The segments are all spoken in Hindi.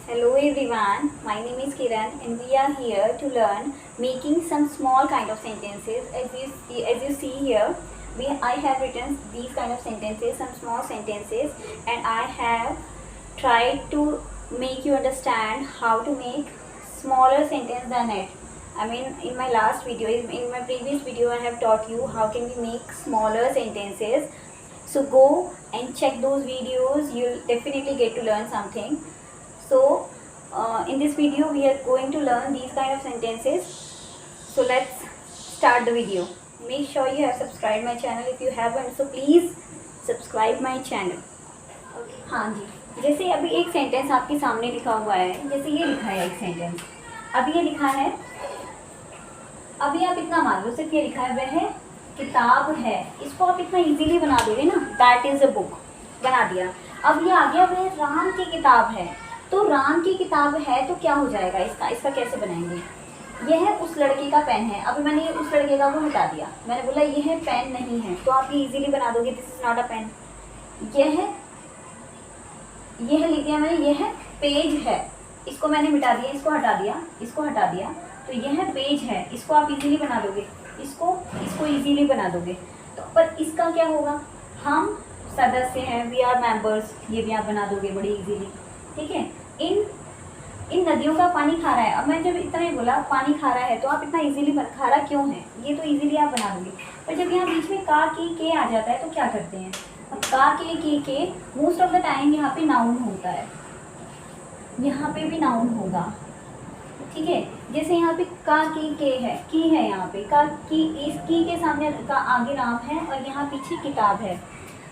Hello everyone, my name is Kiran and we are here to learn making some small kind of sentences. As you see here, I have written these kind of sentences, some small sentences, and I have tried to make you understand how to make smaller sentence than it. I mean, in my last video, in my previous video, I have taught you how can we make smaller sentences. So go and check those videos, you'll definitely get to learn something. So in this video we are going to learn these kind of sentences. So let's start the video. Make sure you have subscribed my channel. If you haven't, so please subscribe my channel. Okay. हाँ जी, जैसे अभी एक सेंटेंस आपके सामने लिखा हुआ है, जैसे ये लिखा है एक सेंटेंस, अभी ये लिखा है, अभी आप इतना मान लो, सिर्फ ये लिखा है वह किताब है, इसको आप इतना इजीली बना दोगे ना, दैट इज अ बुक, बना दिया। अब ये आ गया वह राम की किताब है, तो राम की किताब है तो क्या हो जाएगा, इसका कैसे बनाएंगे। यह उस लड़के का पेन है, अभी मैंने उस लड़के का वो हटा दिया, मैंने बोला यह पेन नहीं है, तो आप ये इजीली बना दोगे, this is not a pen. यह लिख दिया मैंने, यह पेज है, इसको मैंने मिटा दिया, इसको हटा दिया, इसको हटा दिया, तो यह पेज है, इसको आप इजीली बना दोगे, इसको इजीली बना दोगे। तो पर इसका क्या होगा, हम सदस्य हैं, वी आर मेंबर्स, ये भी आप बना दोगे बड़ी इजीली, ठीक है। इन नदियों का पानी खारा है, अब मैं जब इतना ही बोला पानी खारा है, तो आप इतना इजीली खारा क्यों है, ये तो इजीली आप बना दोगे। पर जब यहाँ बीच में का की के आ जाता है तो क्या करते हैं, अब का के मोस्ट ऑफ द टाइम यहाँ पे नाउन होता है, यहाँ पे भी नाउन होगा, ठीक है। जैसे यहाँ पे का की है, की है यहाँ पे, का की, इस की के सामने का आगे राम है और यहाँ पीछे किताब है,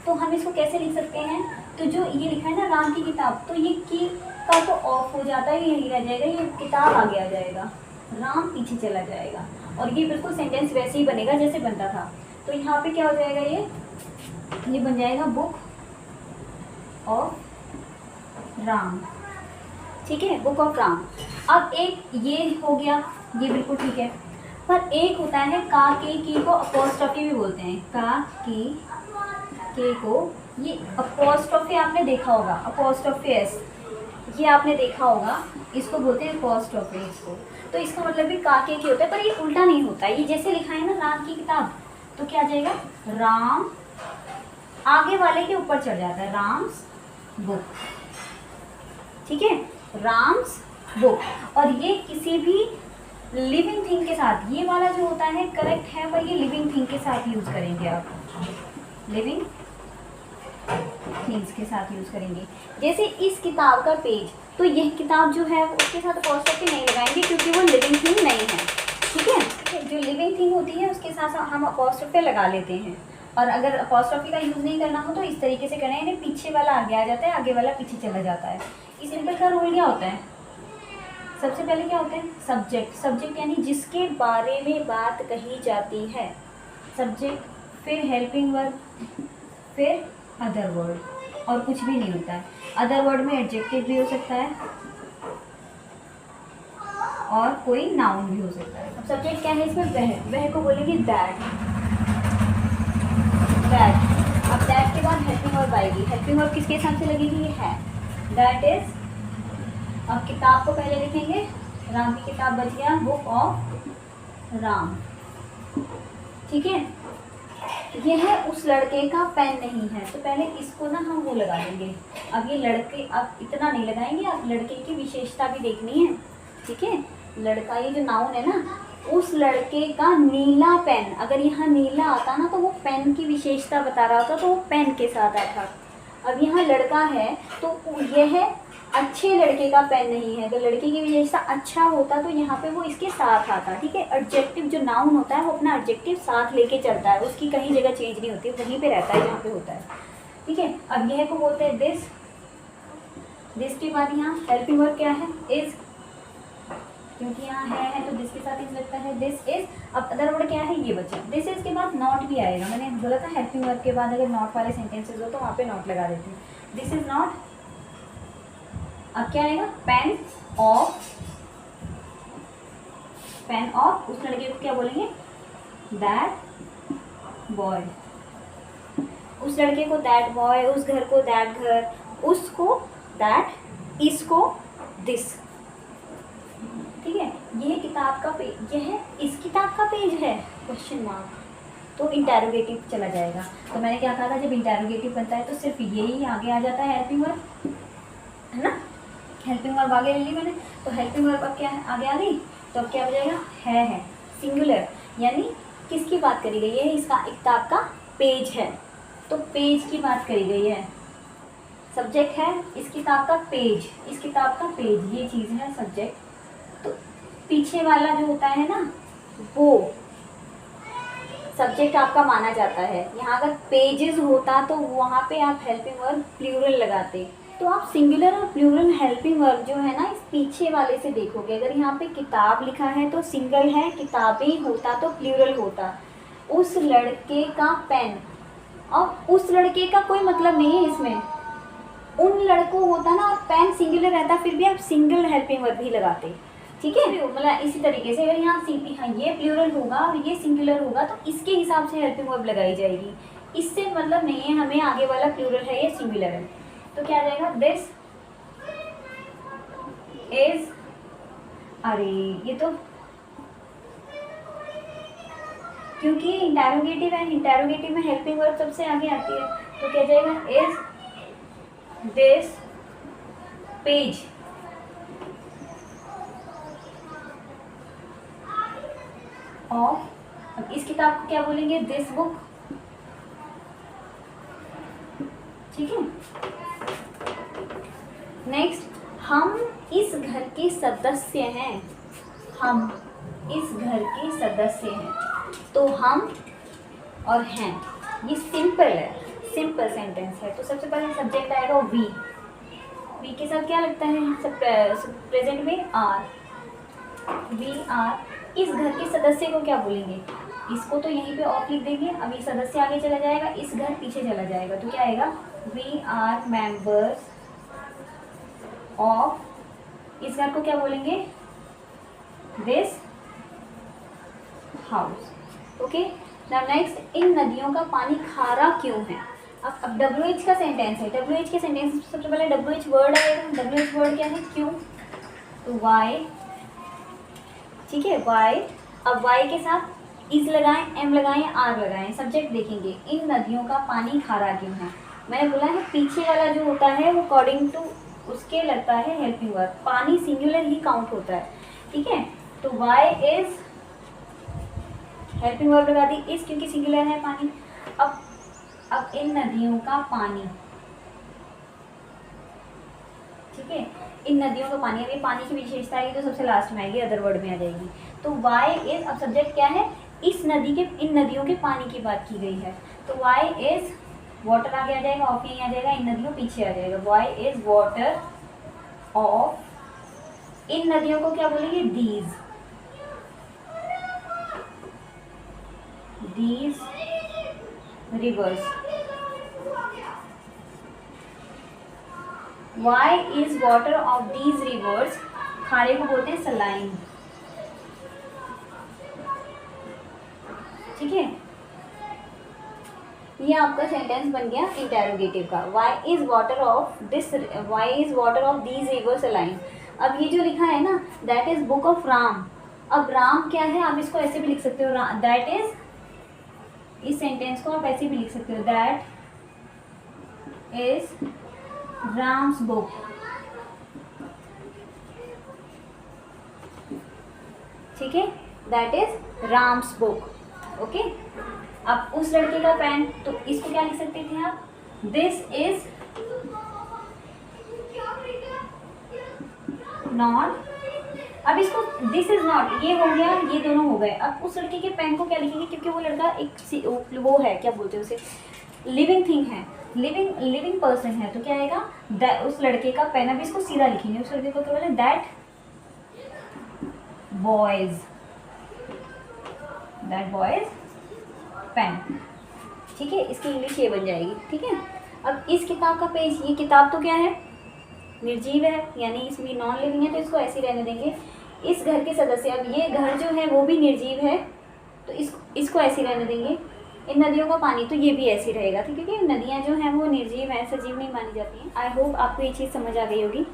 तो हम इसको कैसे लिख सकते हैं, तो जो ये लिखा है ना राम की किताब, तो ये की का तो ऑफ हो जाता है, यही रह जाएगा, ये किताब आगे आ जाएगा, राम पीछे चला जाएगा, और ये बिल्कुल सेंटेंस वैसे ही बनेगा जैसे बनता था। तो यहाँ पे क्या हो जाएगा, ये बन जाएगा बुक ऑफ राम, ठीक है, बुक ऑफ राम। अब एक ये हो गया, ये बिल्कुल ठीक है, पर एक होता है का की को अपोस्ट्रोफी भी बोलते हैं, का की के को, ये अपोस्ट्रोफी आपने देखा होगा, अपोस्ट्रोफी एस, ये आपने देखा होगा, इसको बोलते हैं अपोस्ट्रोफी इसको, तो इसका मतलब भी का के होता है, पर ये उल्टा नहीं होता, ये जैसे लिखा है ना राम की किताब, तो क्या आ जाएगा, राम आगे वाले के ऊपर चढ़ जाता है, राम्स बुक, ठीक है, राम्स बुक। और ये किसी भी लिविंग थिंग के साथ, ये वाला जो होता है करेक्ट है, पर ये लिविंग थिंग के साथ यूज करेंगे आप, लिविंग थिंग्स के साथ यूज करेंगे। जैसे इस किताब का पेज, तो यह किताब जो है उसके साथ अपोस्ट्रोफी नहीं लगाएंगे क्योंकि वो लिविंग थिंग नहीं है, ठीक है। जो लिविंग थिंग होती है उसके साथ हम अपोस्ट्रोफी लगा लेते हैं, और अगर अपोस्ट्रोफी का यूज़ नहीं करना हो तो इस तरीके से करना है, यानी पीछे वाला आगे आ जाता है, आगे वाला पीछे चला जाता है। इस सिंपल का रूल क्या होता है, सबसे पहले क्या होता है, सब्जेक्ट यानी जिसके बारे में बात कही जाती है, सब्जेक्ट, फिर हेल्पिंग वर्ब, फिर अदर वर्ड, और कुछ भी नहीं होता है। अदर वर्ड में एडजेक्टिव भी हो सकता है और कोई नाउन भी हो सकता है। अब सब्जेक्ट क्या है इसमें, वह को बोलेंगे दैट। अब दैट के बाद हेल्पिंग वर्ब आएगी, हेल्पिंग वर्ब किसके साथ से लगेगी, ये है, दैट इज। अब किताब को पहले लिखेंगे, राम की किताब बच गया, बुक ऑफ राम, ठीक है। यह उस लड़के का पेन नहीं है, तो पहले इसको ना हम वो लगा देंगे। अब ये लड़के, अब इतना नहीं लगाएंगे, अब लड़के की विशेषता भी देखनी है, ठीक है। लड़का, ये जो नाउन है ना, उस लड़के का नीला पेन, अगर यहाँ नीला आता ना तो वो पेन की विशेषता बता रहा होता, तो वो पेन के साथ आता। अब यहाँ लड़का है तो यह अच्छे लड़के का पेन नहीं है, तो लड़के की विशेषता अच्छा होता तो यहाँ पे वो इसके साथ आता, ठीक है। एडजेक्टिव जो नाउन होता है वो अपना एडजेक्टिव साथ लेके चलता है, उसकी कहीं जगह चेंज नहीं होती, वहीं पे रहता है जहाँ पे होता है, ठीक है। अब यह को बोलते हैं दिस के बाद यहाँ हेल्पिंग वर्ब क्या है, इज, क्योंकि यहाँ है तो दिस के साथ इज लगता है, दिस इज। अब अदर वर्ड क्या है, ये बचा, दिस इज के बाद नॉट भी आएगा, मैंने बोला था हेल्पिंग वर्ब के बाद अगर नॉट वाले सेंटेंसेज हो तो वहाँ पे नॉट लगा देते हैं, दिस इज नॉट। अब क्या आएगा, पेन ऑफ, उस लड़के को क्या बोलेंगे, दैट बॉय, उस लड़के को दैट बॉय, उस घर को दैट घर, उसको दैट, इसको दिस। ठीक है, यह किताब का पेज, यह इस किताब का पेज है, क्वेश्चन मार्क, तो इंटेरोगेटिव चला जाएगा। तो मैंने क्या कहा था, जब इंटेरोगेटिव बनता है तो सिर्फ यही आगे आ जाता है, हेल्पिंग वर्ब, है ना। हेल्पिंग वर्ब आगे ले ली मैंने, तो हेल्पिंग वर्ब अब क्या है, आगे आ गई, तो अब क्या हो जाएगा, है सिंगुलर, यानी किसकी बात करी गई है, इसका किताब का पेज है, तो पेज की बात करी गई है। सब्जेक्ट है इस किताब का पेज, इस किताब का पेज, ये चीज़ है सब्जेक्ट। तो पीछे वाला जो होता है ना, वो सब्जेक्ट आपका माना जाता है। यहाँ अगर पेजेस होता तो वहाँ पे आप हेल्पिंग वर्ब प्लूरल लगाते, तो आप सिंगुलर और प्लूरल हेल्पिंग वर्ब जो है ना, इस पीछे वाले से देखोगे। अगर यहाँ पे किताब लिखा है तो सिंगल है, किताबें होता तो प्लूरल होता। उस लड़के का पेन, और उस लड़के का कोई मतलब नहीं है इसमें, उन लड़कों होता ना, और पेन सिंगुलर रहता, फिर भी आप सिंगल हेल्पिंग वर्ब ही लगाते। ठीक है, मतलब इसी तरीके से अगर यहाँ हाँ ये प्लूरल होगा और ये सिंगुलर होगा तो इसके हिसाब से हेल्पिंग वर्ब लगाई जाएगी। इससे मतलब नहीं है हमें आगे वाला प्लूरल है या सिंगुलर है। तो क्या आ जाएगा, दिस इज, अरे ये तो क्योंकि इंटेरोगेटिव है, इंटेरोगेटिव में हेल्पिंग वर्ब सबसे आगे आती है, तो क्या जाएगा, इज दिस पेज ऑफ, अब इस किताब को क्या बोलेंगे, दिस बुक। ठीक है, नेक्स्ट, हम इस घर के सदस्य हैं, हम इस घर के सदस्य हैं, तो हम और हैं ये सिंपल है, सिंपल सेंटेंस है। तो सबसे पहले सब्जेक्ट आएगा वी, वी के साथ क्या लगता है, प्रेजेंट में आर, वी आर। इस घर के सदस्य को क्या बोलेंगे, इसको तो यहीं पे ऑफ लिख देंगे, अब ये सदस्य आगे चला जाएगा, इस घर पीछे चला जाएगा, तो क्या आएगा, वी आर मेंबर्स ऑफ, इस घर को क्या बोलेंगे, this house. Okay, now next, इन नदियों का पानी खारा क्यों है। अब WH का सेंटेंस है, WH के सेंटेंस सबसे पहले WH वर्ड आएगा, WH वर्ड क्या है, क्यों, तो वाई। ठीक है, वाई, अब वाई के साथ इज लगाएं, एम लगाएं, आर लगाएं, सब्जेक्ट देखेंगे, इन नदियों का पानी खारा क्यों है। मैंने बोला है पीछे वाला जो होता है वो अकॉर्डिंग टू उसके लगता है हेल्पिंग वर्ब, पानी सिंगुलर ही काउंट होता है। ठीक है, तो वाई इज हेल्पिंग वर्ब लगा दी, इज क्योंकि सिंगुलर है पानी। अब इन नदियों का पानी, ठीक है, इन नदियों का पानी, अभी पानी की विशेषता आएगी तो सबसे लास्ट में आएगी, अदर वर्ड में आ जाएगी। तो वाई इज, अब सब्जेक्ट क्या है, इस नदी के, इन नदियों के पानी की बात की गई है, तो वाई इज वाटर आगे आ जाएगा, ऑफ यहीं आ जाएगा, इन नदियों पीछे आ जाएगा, वाई इज वाटर ऑफ, इन नदियों को क्या बोलेंगे, these rivers. Why is water of these rivers, खारे को बोलते हैं सलाइन। ठीक है, ये आपका सेंटेंस बन गया इंटेरोगेटिव का, why is water of this, why is water of these rivers saline. अब ये जो लिखा है ना, that is book of Ram, अब राम क्या है, आप इसको ऐसे भी लिख सकते हो, दैट इज, इस सेंटेंस को आप ऐसे भी लिख सकते हो, दैट इज राम्स बुक। ठीक है, that is Ram's book. Okay, अब उस लड़के का पेन, तो इसको क्या लिख सकते थे आप, दिस इज नॉट, अब इसको दिस इज नॉट, ये हो गया, ये दोनों हो गए। अब उस लड़के के पेन को क्या लिखेंगे, क्योंकि वो लड़का एक वो है, क्या बोलते हैं उसे, लिविंग थिंग है, लिविंग पर्सन है, तो क्या आएगा, उस लड़के का पेन। अब इसको सीधा लिखेंगे, उस लड़के को क्या बोले, दैट बॉयज पेन। ठीक है, इसकी इंग्लिश ये बन जाएगी। ठीक है, अब इस किताब का पेज, ये किताब तो क्या है, निर्जीव है, यानी इसमें नॉन लिविंग है, तो इसको ऐसे रहने देंगे। इस घर के सदस्य, अब ये घर जो है वो भी निर्जीव है, तो इसको ऐसे रहने देंगे। इन नदियों का पानी, तो ये भी ऐसे रहेगा। ठीक है, क्योंकि नदियाँ जो हैं वो निर्जीव हैं, सजीव नहीं मानी जाती हैं। आई होप आपको ये चीज़ समझ आ गई होगी।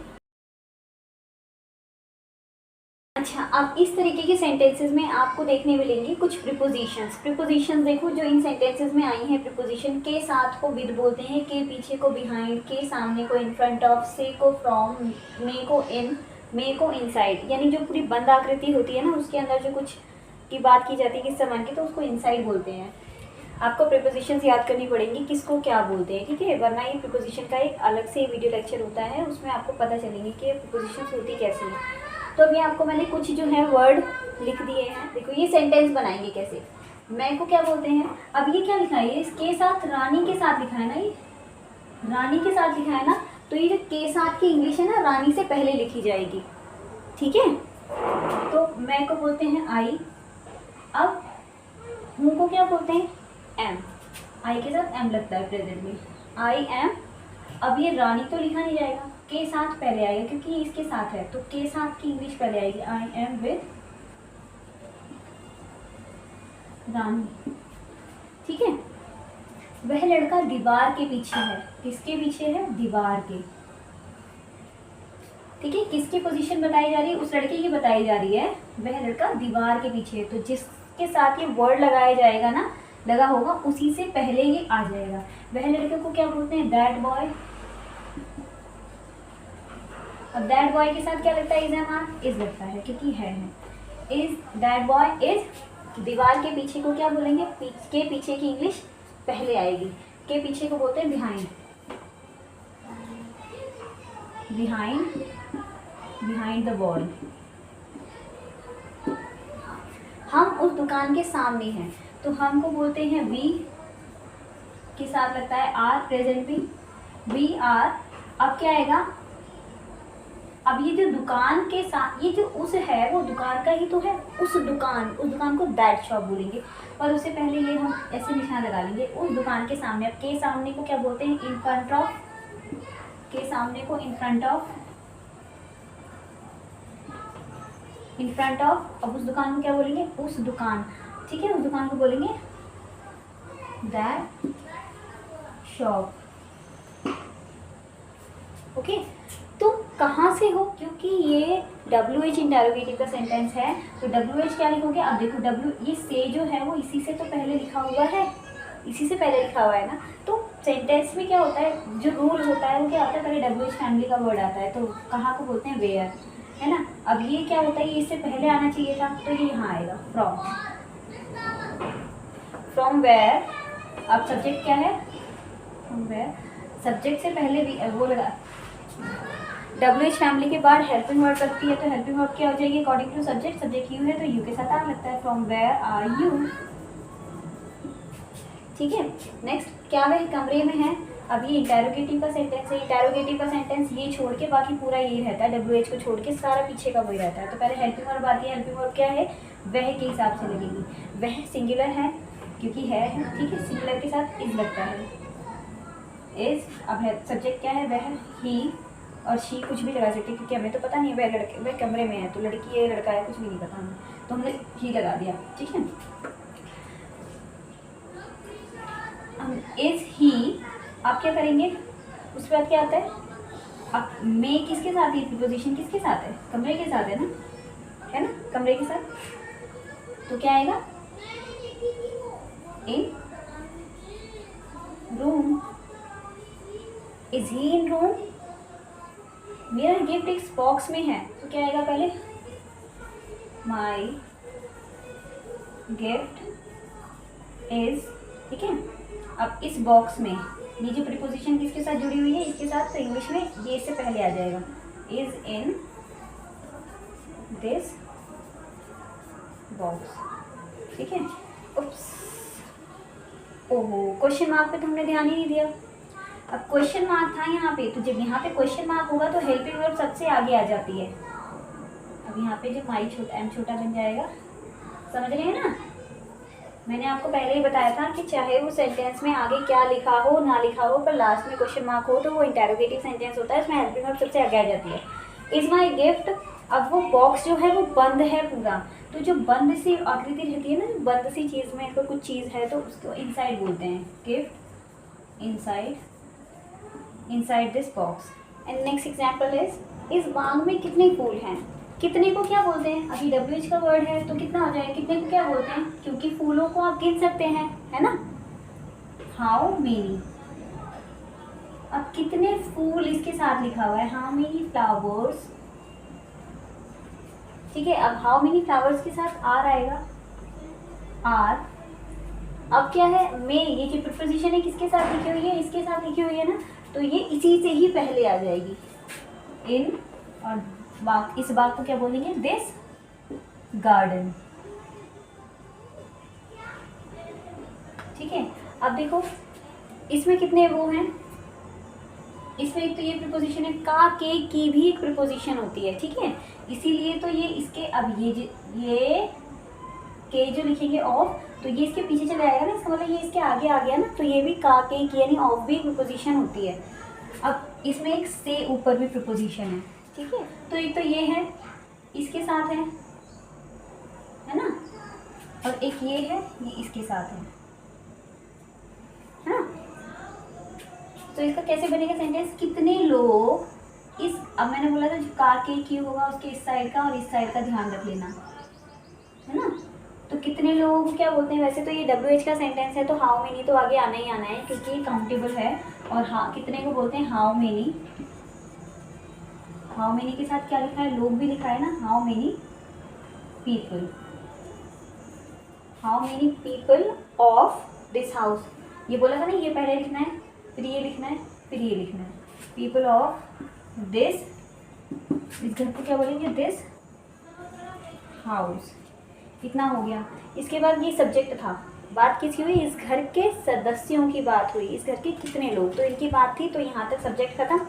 अच्छा, अब इस तरीके के सेंटेंसेस में आपको देखने मिलेंगी कुछ प्रीपोजिशंस। प्रीपोजिशंस देखो जो इन सेंटेंसेस में आई हैं। प्रीपोजिशन के साथ को विद बोलते हैं, के पीछे को बिहाइंड, के सामने को इन फ्रंट ऑफ, से को फ्रॉम, मे को इन, मे को इनसाइड। यानी जो पूरी बंद आकृति होती है ना, उसके अंदर जो कुछ की बात की जाती है किस सामान की, तो उसको इनसाइड बोलते हैं। आपको प्रीपोजिशंस याद करनी पड़ेंगी किसको क्या बोलते हैं, ठीक है, वरना ये प्रीपोजिशन का एक अलग से वीडियो लेक्चर होता है, उसमें आपको पता चलेंगे कि प्रीपोजिशंस होती कैसे हैं। तो अभी आपको मैंने कुछ जो है वर्ड लिख दिए हैं। देखो ये सेंटेंस बनाएंगे कैसे। मैं को क्या बोलते हैं, अब ये क्या लिखा है, इसके साथ रानी के साथ लिखा है ना, ये रानी के साथ लिखा है ना, तो ये जो के साथ की इंग्लिश है ना, रानी से पहले लिखी जाएगी, ठीक है। तो मैं को बोलते हैं आई। अब हूँ को क्या बोलते हैं, एम। आई के साथ एम लगता है प्रेजेंट में, आई एम। अब ये रानी तो लिखा नहीं जाएगा, के साथ पहले आएगा क्योंकि इसके साथ है, तो के साथ की इंग्लिश पहले आएगी, आई एम विद रानी, ठीक है। वह लड़का दीवार के पीछे है, किसके पीछे है, दीवार के, ठीक है। किसकी पोजीशन बताई जा रही है, उस लड़के की बताई जा रही है, वह लड़का दीवार के पीछे है। तो जिसके साथ ये वर्ड लगाया जाएगा ना, लगा होगा, उसी से पहले ये आ जाएगा। वह लड़के को क्या बोलते हैं, दैट बॉय। अब दैट बॉय के साथ क्या लगता है, इज एम आर, इज लगता है क्योंकि है। Is that boy is. दीवार के पीछे को क्या बोलेंगे, के पीछे की इंग्लिश पहले आएगी, के पीछे को बोलते हैं behind, behind, behind the wall. हम उस दुकान के सामने हैं, तो हमको बोलते हैं वी, के साथ लगता है आर, प्रेजेंट भी, वी आर। अब क्या आएगा, अब ये जो दुकान के साथ, ये जो उस है वो दुकान का ही तो है, उस दुकान को दैट शॉप बोलेंगे। और उससे पहले ये हम ऐसे निशान लगा लेंगे, उस दुकान के सामने। अब के सामने को क्या बोलते हैं, इन फ्रंट ऑफ, के सामने को in front of, in front of. अब उस दुकान को क्या बोलेंगे, उस दुकान, ठीक है, उस दुकान को बोलेंगे दैट शॉप, ओके। तो कहाँ से हो, क्योंकि ये WH इंटेरोगेटिव का सेंटेंस है, तो WH क्या लिखोगे। अब देखो W, ये से जो है वो इसी से तो पहले लिखा हुआ है, इसी से पहले लिखा हुआ है ना। तो सेंटेंस में क्या होता है, जो रूल होता है वो क्या होता है, पहले WH फैमिली का वर्ड आता है, तो कहाँ को बोलते हैं, वेयर, है ना। अब ये क्या होता है, ये इससे पहले आना चाहिए था, तो ये यहाँ आएगा, फ्रॉम, फ्रॉम वेयर। अब सब्जेक्ट क्या है, फ्रॉम वेयर। सब्जेक्ट से पहले भी वो लगा, WH फैमिली के बाद हेल्पिंग वर्ड लगती है, तो हेल्पिंग वर्ड क्या हो जाएगी, according to subject. Subject you है तो यू के साथ आर लगता है, फ्रॉम वेयर आर यू, ठीक है। नेक्स्ट, क्या वह कमरे में है। अब ये इंटेरोगेटिव का सेंटेंस है, इंटेरोगेटिव का सेंटेंस ये छोड़ के बाकी पूरा ये रहता है, WH को छोड़ के सारा पीछे का वही रहता है। तो पहले हेल्पिंग वर्ब आती है, हेल्पिंग वर्ब क्या है, वह के हिसाब से लगेगी, वह सिंगुलर है क्योंकि है, ठीक है, सिंगुलर के साथ इज लगता है, इज। अब है सब्जेक्ट क्या है, वह, ही और शी, कुछ भी लगा सकते क्योंकि हमें तो पता नहीं है वह लड़के, वह कमरे में है, तो लड़की है लड़का है कुछ भी नहीं पता हमें, तो हमने ही लगा दिया, ठीक है। इज ही, आप क्या करेंगे, उसके बाद क्या आता है, अब मे किसके साथ, ये प्रीपोजिशन किसके साथ है, कमरे के साथ है ना, कमरे के साथ। तो क्या आएगा, in room. Is he in room. मेरा गिफ्ट इस बॉक्स में है, तो क्या आएगा पहले, माई गिफ्ट इज, ठीक है। अब इस बॉक्स में ये जो प्रीपोजिशन किसके साथ जुड़ी हुई है, इसके साथ, तो इंग्लिश में ये इससे पहले आ जाएगा, इज इन दिस बॉक्स, ठीक है। उप्स, ओहो, क्वेश्चन मार्क पे तो हमने ध्यान ही नहीं दिया। अब क्वेश्चन मार्क था यहाँ पे, तो जब यहाँ पे क्वेश्चन मार्क होगा तो हेल्पिंग वर्ब सबसे आगे आ जाती है। अब यहाँ पे जो माई छोटा, एम छोटा बन जाएगा, समझ रहे हैं ना। मैंने आपको पहले ही बताया था कि चाहे वो सेंटेंस में आगे क्या लिखा हो ना लिखा हो, पर लास्ट में क्वेश्चन मार्क हो तो वो इंटेरोगेटिव सेंटेंस होता है, इसमें हेल्पिंग वर्ब सबसे आगे आ जाती है। Is my gift. अब वो बॉक्स जो है वो बंद है पूरा, तो जो बंद सी आकृति रहती है ना, बंद सी चीज़ में अगर कुछ चीज़ है तो उसको इनसाइड बोलते हैं, gift inside, inside this box. And next example is बाग में कितने फूल हैं, कितने को क्या बोलते हैं, अभी WH का वर्ड है तो कितना हो जाएगा, कितने को क्या बोलते हैं, क्योंकि फूलों को आप गिन सकते हैं, है ना, हाउ मेनी। अब कितने फूल इसके साथ लिखा हुआ है, हाउ मेनी फ्लावर्स, ठीक है। अब हाउ मेनी फ्लावर्स के साथ आर आएगा, आर। अब क्या है, मे, ये जो प्रीपोजिशन है किसके साथ लिखी हुई है, इसके साथ लिखी हुई है ना, तो ये इसी से ही पहले आ जाएगी, इन, और बाग, इस बाग को क्या बोलेंगे, दिस गार्डन, ठीक है। अब देखो इसमें कितने वो हैं, इसमें एक तो ये प्रीपोजिशन है, का, के, की भी एक प्रीपोजिशन होती है, ठीक है, इसीलिए तो ये इसके, अब ये के जो लिखेंगे ऑफ, तो ये इसके पीछे चले आएगा ना, इसका मतलब ये इसके आगे आ गया ना, तो ये भी का, के, की यानी ऑफ भी प्रीपोजिशन होती है। अब इसमें एक से ऊपर भी प्रीपोजिशन है, ठीक है, तो एक तो ये है, इसके साथ है ना, और एक ये है, ये इसके साथ है ना। तो इसका कैसे बनेगा सेंटेंस, कितने लोग इस, अब मैंने बोला था जो का, के, की होगा उसके इस साइड का और इस साइड का ध्यान रख लेना, है ना। तो कितने लोगों को क्या बोलते हैं, वैसे तो ये WH का सेंटेंस है तो हाउ मेनी तो आगे आना ही आना है क्योंकि ये काउंटेबल है, और हाँ कितने को बोलते हैं, हाउ मेनी। हाउ मेनी के साथ क्या लिखा है, लोग भी लिखा है ना, how many people, how many people of this house, ये बोला था ना, ये पहले लिखना है, फिर ये लिखना है, फिर ये लिखना है, पीपल ऑफ दिस, इस घर को क्या बोलेंगे, दिस हाउस। इतना हो गया। इसके बाद ये सब्जेक्ट था, बात किसकी हुई, इस घर के सदस्यों की बात हुई, इस घर के कितने लोग, तो इनकी बात थी, तो यहाँ तक सब्जेक्ट खत्म।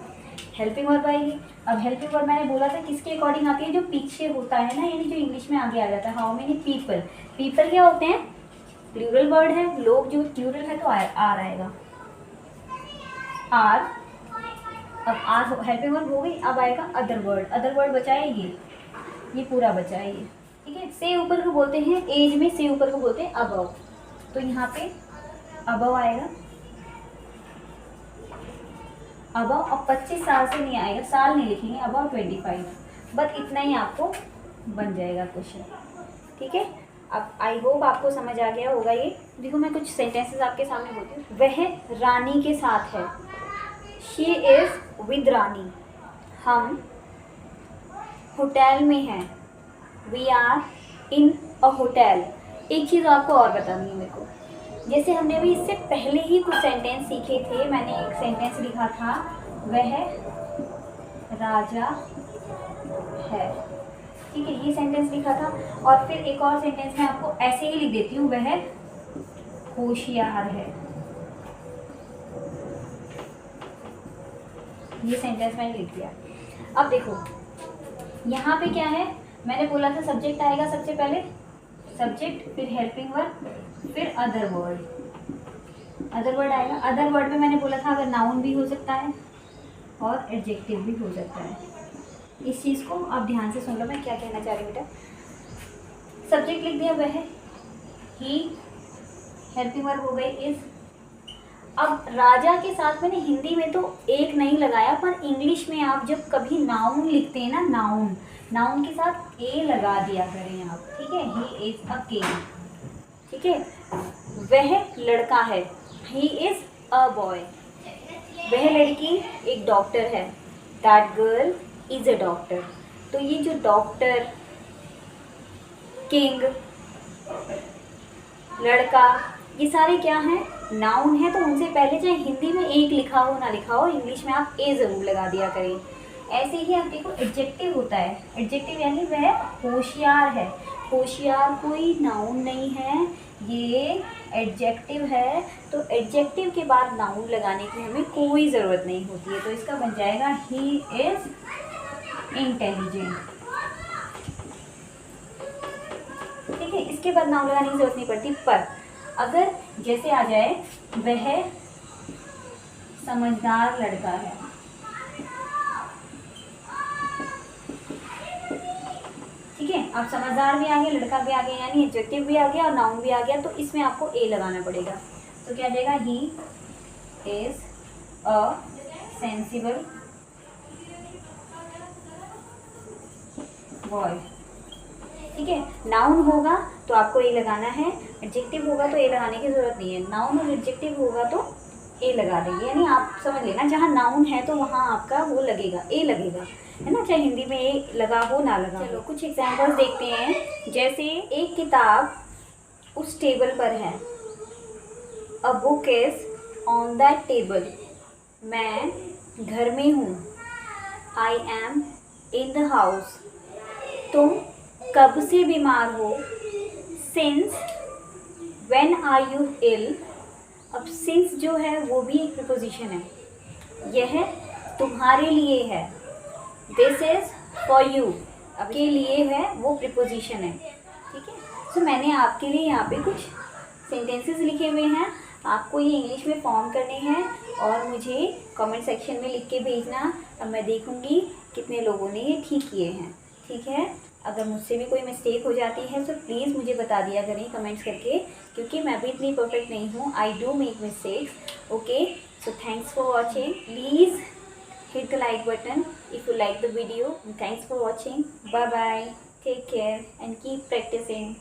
हेल्पिंग वर्ब आएगी। अब हेल्पिंग वर्ब मैंने बोला था किसके अकॉर्डिंग आती है, जो पीछे होता है ना, यानी जो इंग्लिश में आगे आ जाता है। हाउ मेनी पीपल, पीपल क्या होते हैं, प्लूरल वर्ड है, लोग जो प्लूरल है तो आर आएगा, आर। अब आर हेल्पिंग वर्ब हो गई, अब आएगा अदर वर्ड, अदर वर्ड बचा है ये पूरा बचा है ये, ठीक है। से ऊपर को बोलते हैं, एज में से ऊपर को बोलते हैं अबव, तो यहाँ पे अबव आएगा, अबव। अब 25 साल से नहीं आएगा, साल नहीं लिखेंगे, अबव 25, बस इतना ही आपको बन जाएगा क्वेश्चन, ठीक है। अब आई होप आपको समझ आ गया होगा ये। देखो मैं कुछ सेंटेंसेस आपके सामने बोलती हूँ। वह रानी के साथ है, शी इज विद रानी। हम होटल में हैं, we are in a hotel. एक चीज़ आपको और बतानी है मेरे को, जैसे हमने अभी इससे पहले ही कुछ सेंटेंस सीखे थे, मैंने एक सेंटेंस लिखा था, वह राजा है, ठीक है, ये सेंटेंस लिखा था। और फिर एक और सेंटेंस मैं आपको ऐसे ही लिख देती हूँ, वह होशियार है, ये सेंटेंस मैंने लिख दिया। अब देखो यहाँ पे क्या है, मैंने बोला था सब्जेक्ट आएगा सबसे पहले, सब्जेक्ट, फिर हेल्पिंग वर्ब, फिर अदर वर्ड, अदर वर्ड आएगा। अदर वर्ड में मैंने बोला था अगर नाउन भी हो सकता है और एडजेक्टिव भी हो सकता है। इस चीज़ को आप ध्यान से सुन लो, मैं क्या कहना चाह रही हूँ बेटा। सब्जेक्ट लिख दिया वह, ही, हेल्पिंग वर्ब हो गई इज। अब राजा के साथ मैंने हिंदी में तो एक नहीं लगाया, पर इंग्लिश में आप जब कभी नाउन लिखते हैं ना, नाउन, नाउन के साथ ए लगा दिया करें आप, ठीक है। ही इज अ किंग, ठीक है। वह लड़का है, ही इज अ बॉय। वह लड़की एक डॉक्टर है, that girl is a doctor. तो ये जो डॉक्टर, किंग, लड़का, ये सारे क्या हैं, नाउन है। तो उनसे पहले चाहे हिंदी में एक लिखा हो ना लिखा हो, इंग्लिश में आप ए ज़रूर लगा दिया करें। ऐसे ही आप देखो एडजेक्टिव होता है, एडजेक्टिव यानी वह होशियार है। होशियार कोई नाउन नहीं है, ये एडजेक्टिव है। तो एडजेक्टिव के बाद नाउन लगाने की हमें कोई ज़रूरत नहीं होती है, तो इसका बन जाएगा ही इज़ इंटेलिजेंट, ठीक है। इसके बाद नाउन लगाने की जरूरत नहीं पड़ती। पर अगर जैसे आ जाए वह समझदार लड़का है, ठीक है। अब समझदार भी आ गया, लड़का भी आ गया, यानी एडजेक्टिव भी आ गया और नाउन भी आ गया, तो इसमें आपको ए लगाना पड़ेगा। तो क्या आ जाएगा, he is a sensible boy. ठीक है, नाउन होगा तो आपको ए लगाना है, एडजेक्टिव होगा तो ए लगाने की जरूरत नहीं है। नाउन और एडजेक्टिव होगा तो ए लगा देंगे, यानी आप समझ लेना जहाँ नाउन है तो वहाँ आपका वो लगेगा, ए लगेगा, है ना, चाहे हिंदी में ए लगा हो ना लगा हो। चलो कुछ एग्जांपल्स देखते हैं। जैसे एक किताब उस टेबल पर है, a book is on that table. मैं घर में हूँ, I am in the house. तुम कब से बीमार हो, सिंस व्हेन आर यू इल। अब सिंस जो है वो भी एक प्रीपोजिशन है, यह तुम्हारे लिए है, दिस इज फॉर यू, अब के लिए है वो प्रीपोजिशन है। ठीक है, सो मैंने आपके लिए यहाँ पे कुछ सेंटेंसेस लिखे हुए हैं, आपको ये इंग्लिश में फॉर्म करने हैं और मुझे कमेंट सेक्शन में लिख के भेजना। अब मैं देखूँगी कितने लोगों ने ये ठीक किए हैं। ठीक है, अगर मुझसे भी कोई मिस्टेक हो जाती है तो प्लीज़ मुझे बता दिया करें कमेंट्स करके, क्योंकि मैं भी इतनी परफेक्ट नहीं हूँ, I do make mistakes. Okay, so thanks for watching. Please hit the like button if you like the video, and thanks for watching. Bye bye, take care and keep practicing.